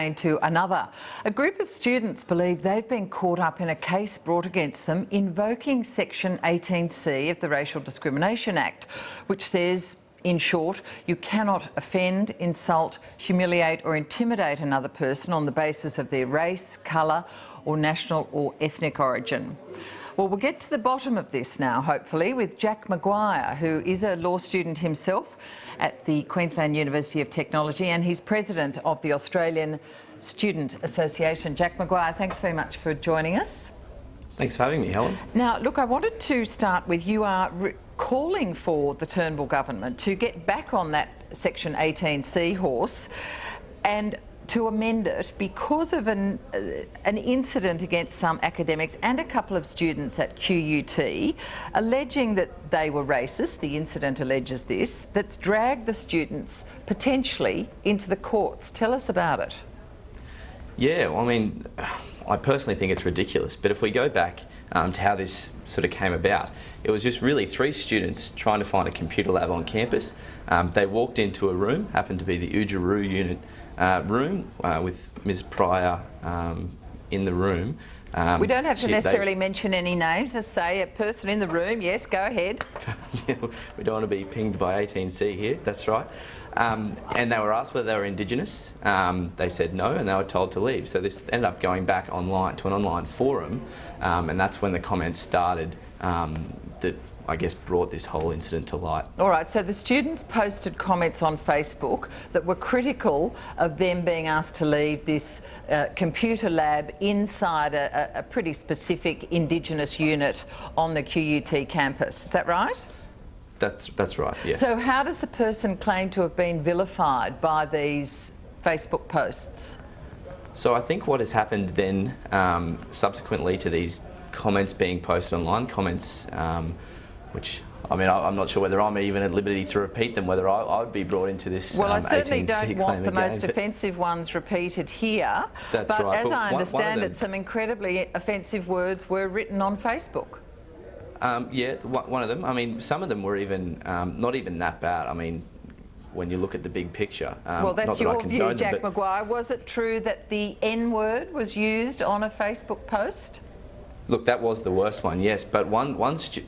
To another. A group of students believe they've been caught up in a case brought against them invoking Section 18C of the Racial Discrimination Act, which says, in short, you cannot offend, insult, humiliate or intimidate another person on the basis of their race, colour or national or ethnic origin. Well, we'll get to the bottom of this now, hopefully, with Jack Maguire, who is a law student himself at the Queensland University of Technology, and he's president of the Australian Student Association. Jack Maguire, thanks very much for joining us. Thanks for having me, Helen. Now, look, I wanted to start with you are calling for the Turnbull government to get back on that Section 18C horse and to amend it because of an incident against some academics and a couple of students at QUT, alleging that they were racist. The incident alleges this, that's dragged the students potentially into the courts. Tell us about it. Yeah, well, I mean, I personally think it's ridiculous, but if we go back to how this sort of came about, it was just really three students trying to find a computer lab on campus. They walked into a room, happened to be the Oodgeroo unit room with Ms Pryor in the room. We don't have to necessarily mention any names, just say a person in the room. Yes, go ahead. We don't want to be pinged by 18C here, that's right. And they were asked whether they were Indigenous. They said no, and they were told to leave. So this ended up going back online to an online forum, and that's when the comments started that I guess brought this whole incident to light. All right, so the students posted comments on Facebook that were critical of them being asked to leave this computer lab inside a pretty specific Indigenous unit on the QUT campus. Is that right? That's right, yes. So how does the person claim to have been vilified by these Facebook posts? So I think what has happened then, subsequently to these comments being posted online, comments which, I mean, I'm not sure whether I'm even at liberty to repeat them, whether I would be brought into this. Well, I certainly 18C don't want the again, most offensive ones repeated here. That's but right. As I understand them, it, some incredibly offensive words were written on Facebook. Yeah, one of them. I mean, some of them were even not even that bad. I mean, when you look at the big picture. Well, that's not that your I view, Jack them, Maguire. Was it true that the N-word was used on a Facebook post? Look, that was the worst one, yes. But one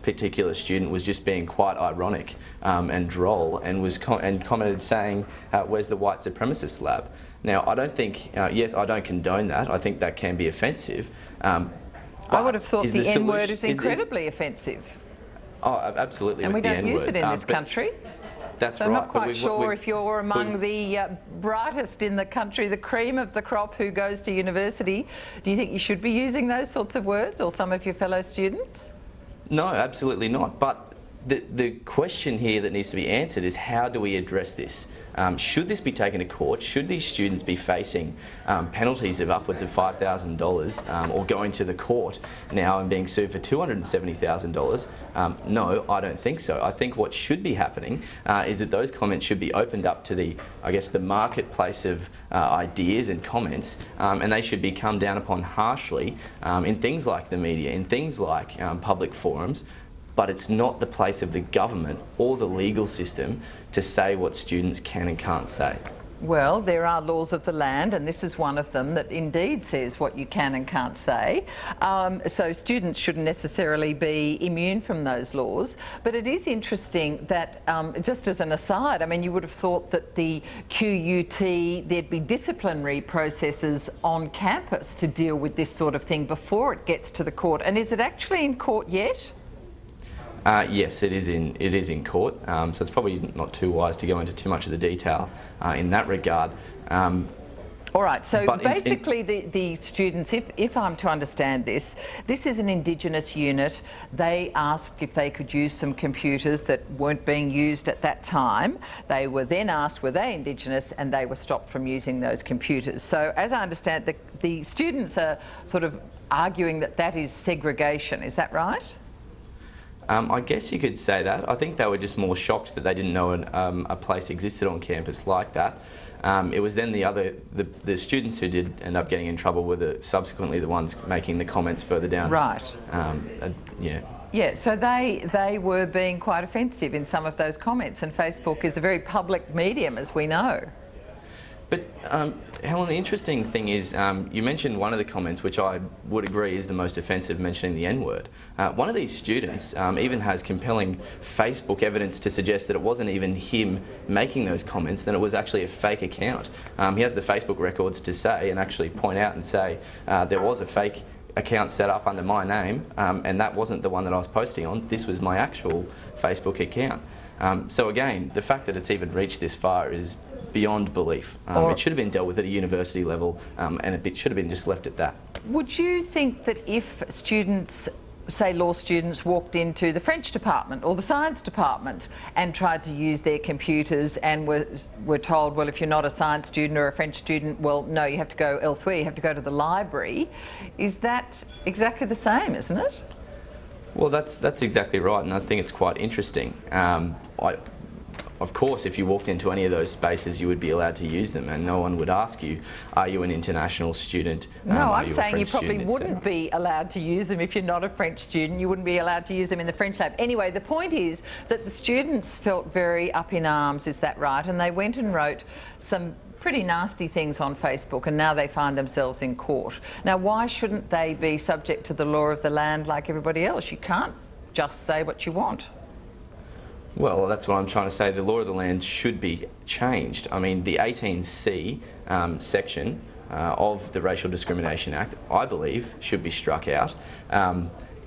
particular student was just being quite ironic and droll, and commented saying, "Where's the white supremacist lab?" Now, I don't think. Yes, I don't condone that. I think that can be offensive. I would have thought the N-word is incredibly offensive. Oh, absolutely. And we don't use it in this but country. That's so right. I'm not quite sure if you're among the brightest in the country, the cream of the crop who goes to university. Do you think you should be using those sorts of words, or some of your fellow students? No, absolutely not. But the question here that needs to be answered is, how do we address this? Should this be taken to court? Should these students be facing penalties of upwards of $5,000 or going to the court now and being sued for $270,000? No, I don't think so. I think what should be happening is that those comments should be opened up to the, I guess, the marketplace of ideas and comments, and they should be come down upon harshly in things like the media, in things like public forums. But it's not the place of the government or the legal system to say what students can and can't say. Well, there are laws of the land, and this is one of them that indeed says what you can and can't say. So students shouldn't necessarily be immune from those laws. But it is interesting that, just as an aside, I mean, you would have thought that the QUT, there'd be disciplinary processes on campus to deal with this sort of thing before it gets to the court. And is it actually in court yet? Yes, it is in court, so it's probably not too wise to go into too much of the detail in that regard. All right, so basically the students, if I'm to understand this is an Indigenous unit. They asked if they could use some computers that weren't being used at that time. They were then asked were they Indigenous, and they were stopped from using those computers. So as I understand, the students are sort of arguing that that is segregation. Is that right? I guess you could say that. I think they were just more shocked that they didn't know a place existed on campus like that. It was then the students who did end up getting in trouble were subsequently the ones making the comments further down. Right. Yeah. Yeah, so they were being quite offensive in some of those comments, and Facebook is a very public medium, as we know. But Helen, the interesting thing is you mentioned one of the comments, which I would agree is the most offensive, mentioning the N-word. One of these students even has compelling Facebook evidence to suggest that it wasn't even him making those comments, that it was actually a fake account. He has the Facebook records to say and actually point out and say there was a fake account set up under my name, and that wasn't the one that I was posting on. This was my actual Facebook account. So again, the fact that it's even reached this far is beyond belief. It should have been dealt with at a university level, and it should have been just left at that. Would you think that if students, say law students, walked into the French department or the science department and tried to use their computers and were told, well, if you're not a science student or a French student, well, no, you have to go elsewhere, you have to go to the library, is that exactly the same, isn't it? Well, that's exactly right, and I think it's quite interesting. Of course, if you walked into any of those spaces, you would be allowed to use them, and no one would ask you, are you an international student? No, I'm saying you probably wouldn't be allowed to use them if you're not a French student. You wouldn't be allowed to use them in the French lab. Anyway, the point is that the students felt very up in arms, is that right? And they went and wrote some pretty nasty things on Facebook, and now they find themselves in court. Now, why shouldn't they be subject to the law of the land like everybody else? You can't just say what you want. Well, that's what I'm trying to say. The law of the land should be changed. I mean, the 18C section of the Racial Discrimination Act, I believe, should be struck out.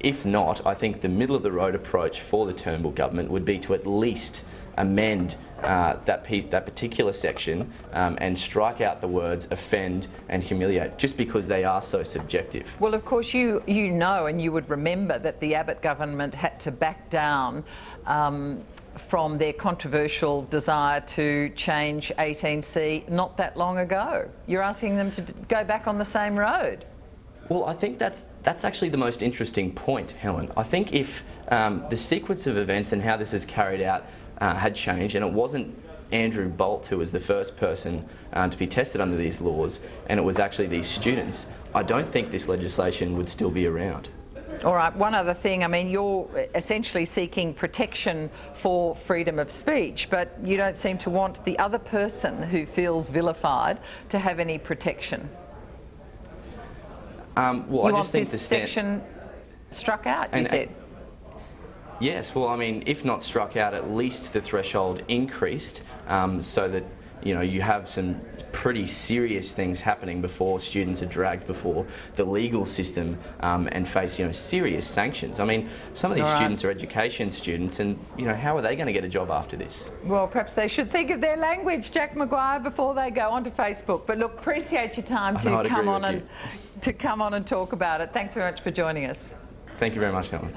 If not, I think the middle-of-the-road approach for the Turnbull government would be to at least amend that particular section and strike out the words offend and humiliate, just because they are so subjective. Well, of course, you know, and you would remember that the Abbott government had to back down from their controversial desire to change 18C not that long ago. You're asking them to go back on the same road. Well, I think that's actually the most interesting point, Helen. I think if the sequence of events and how this is carried out had changed, and it wasn't Andrew Bolt who was the first person to be tested under these laws, and it was actually these students, I don't think this legislation would still be around. All right, one other thing, I mean, you're essentially seeking protection for freedom of speech, but you don't seem to want the other person who feels vilified to have any protection. Well, you I want just think this section struck out, you said? Yes, well, I mean, if not struck out, at least the threshold increased so that, you know, you have some pretty serious things happening before students are dragged before the legal system and face, you know, serious sanctions. I mean, some of these students are education students, and, you know, how are they going to get a job after this? Well, perhaps they should think of their language, Jack Maguire, before they go onto Facebook. But look, appreciate your time to come on and talk about it. Thanks very much for joining us. Thank you very much, Helen.